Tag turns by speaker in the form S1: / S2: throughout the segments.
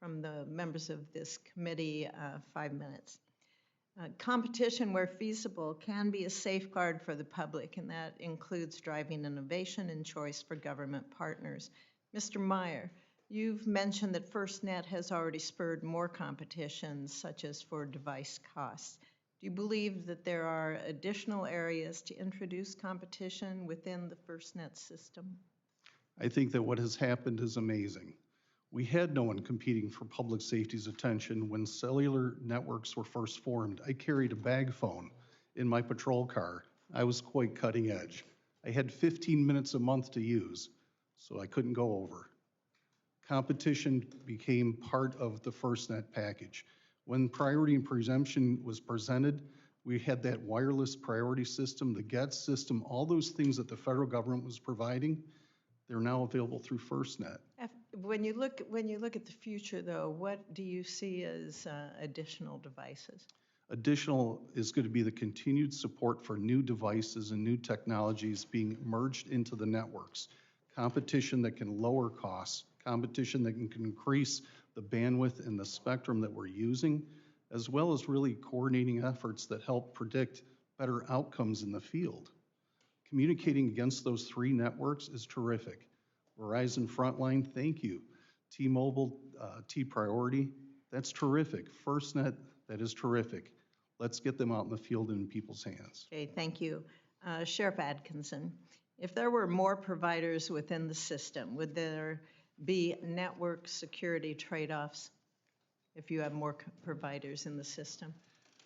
S1: from the members of this committee, 5 minutes. Competition, where feasible, can be a safeguard for the public, and that includes driving innovation and choice for government partners. Mr. Meyer, you've mentioned that FirstNet has already spurred more competition, such as for device costs. Do you believe that there are additional areas to introduce competition within the FirstNet system?
S2: I think that what has happened is amazing. We had no one competing for public safety's attention when cellular networks were first formed. I carried a bag phone in my patrol car. I was quite cutting edge. I had 15 minutes a month to use, so I couldn't go over. Competition became part of the FirstNet package. When priority and presumption was presented, we had that wireless priority system, the GET system, all those things that the federal government was providing. They're now available through FirstNet.
S1: When you look at the future, though, what do you see as additional devices?
S2: Additional is going to be the continued support for new devices and new technologies being merged into the networks. Competition that can lower costs, competition that can increase the bandwidth and the spectrum that we're using, as well as really coordinating efforts that help predict better outcomes in the field. Communicating against those three networks is terrific. Verizon Frontline, thank you. T-Mobile, T-Priority, that's terrific. FirstNet, that is terrific. Let's get them out in the field and in people's hands.
S1: Okay, thank you. Sheriff Atkinson, if there were more providers within the system, would there be network security trade-offs if you have more providers in the system?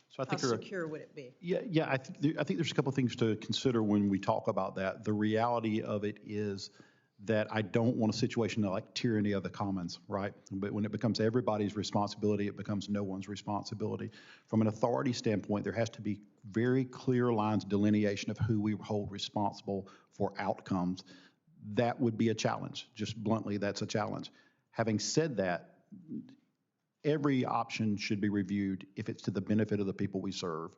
S3: So I think
S1: how secure would it be?
S3: Yeah. I think there's a couple of things to consider when we talk about that. The reality of it is that I don't want a situation like tyranny of the commons, right? But when it becomes everybody's responsibility, it becomes no one's responsibility. From an authority standpoint, there has to be very clear lines of delineation of who we hold responsible for outcomes. That would be a challenge. Just bluntly, that's a challenge. Having said that, every option should be reviewed if it's to the benefit of the people we serve.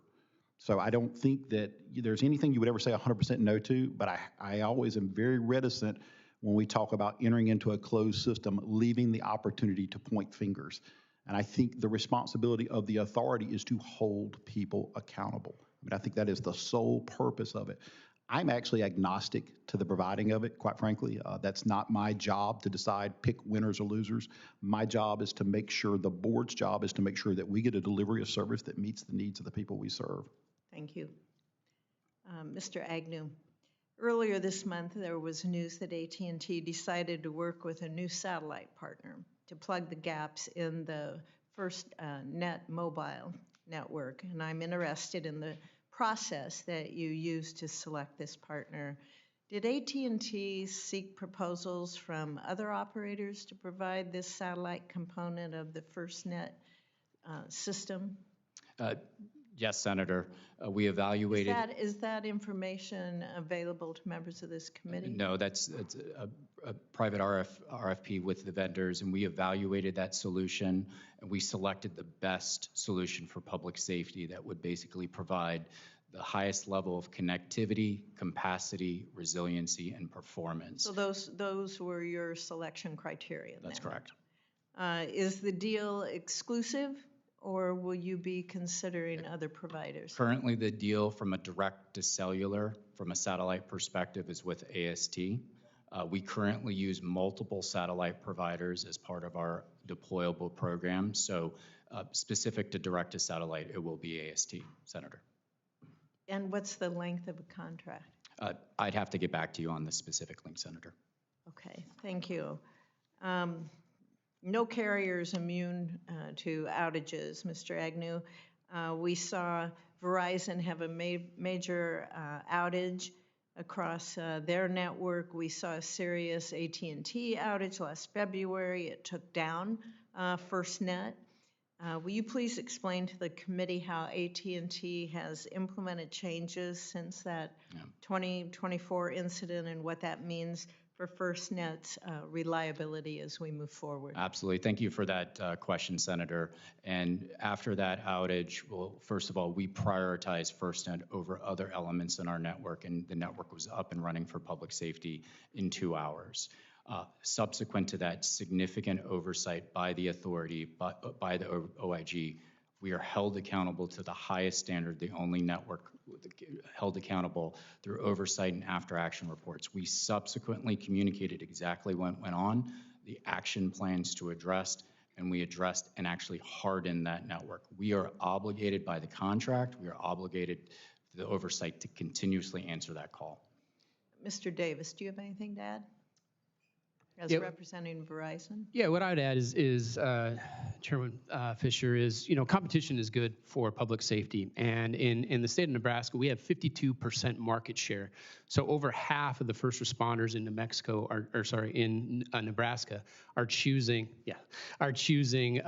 S3: So I don't think that there's anything you would ever say 100% no to, but I always am very reticent when we talk about entering into a closed system, leaving the opportunity to point fingers. And I think the responsibility of the authority is to hold people accountable. I mean, I think that is the sole purpose of it. I'm actually agnostic to the providing of it, quite frankly. That's not my job to decide, pick winners or losers. My job is to make sure, the board's job is to make sure that we get a delivery of service that meets the needs of the people we serve.
S1: Thank you. Mr. Agnew, earlier this month, there was news that AT&T decided to work with a new satellite partner to plug the gaps in the FirstNet mobile network. And I'm interested in the process that you used to select this partner. Did AT&T seek proposals from other operators to provide this satellite component of the FirstNet system?
S4: Yes, Senator. We evaluated.
S1: Is that information available to members of this committee?
S4: No, that's a private RFP with the vendors, and we evaluated that solution, and we selected the best solution for public safety that would basically provide the highest level of connectivity, capacity, resiliency, and performance.
S1: So those were your selection criteria?
S4: That's correct.
S1: Is the deal exclusive, or will you be considering other providers?
S4: Currently, the deal from a direct to cellular, from a satellite perspective, is with AST. We currently use multiple satellite providers as part of our deployable program. So specific to direct to satellite, it will be AST, Senator.
S1: And what's the length of a contract?
S4: I'd have to get back to you on the specific link, Senator.
S1: Okay, thank you. No carrier is immune to outages, Mr. Agnew. We saw Verizon have a major outage across their network. We saw a serious AT&T outage last February. It took down FirstNet. Will you please explain to the committee how AT&T has implemented changes since that 2024 incident and what that means for FirstNet's reliability as we move forward?
S4: Absolutely. Thank you for that question, Senator. And after that outage, well, first of all, we prioritized FirstNet over other elements in our network, and the network was up and running for public safety in 2 hours. Subsequent to that significant oversight by the authority, by the OIG, we are held accountable to the highest standard, the only network held accountable through oversight and after-action reports. We subsequently communicated exactly what went on, the action plans to address, and we addressed and actually hardened that network. We are obligated by the contract, we are obligated to the oversight to continuously answer that call.
S1: Mr. Davis, do you have anything to add? As
S5: Yeah.
S1: representing Verizon?
S5: Yeah, what I'd add is Chairman Fisher, is, competition is good for public safety. And in the state of Nebraska, we have 52% market share. So over half of the first responders in New Mexico, in Nebraska, are choosing Verizon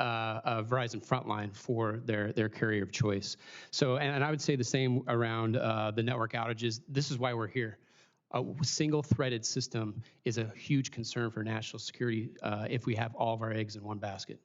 S5: Frontline for their carrier of choice. So, and I would say the same around the network outages. This is why we're here. A single-threaded system is a huge concern for national security if we have all of our eggs in one basket.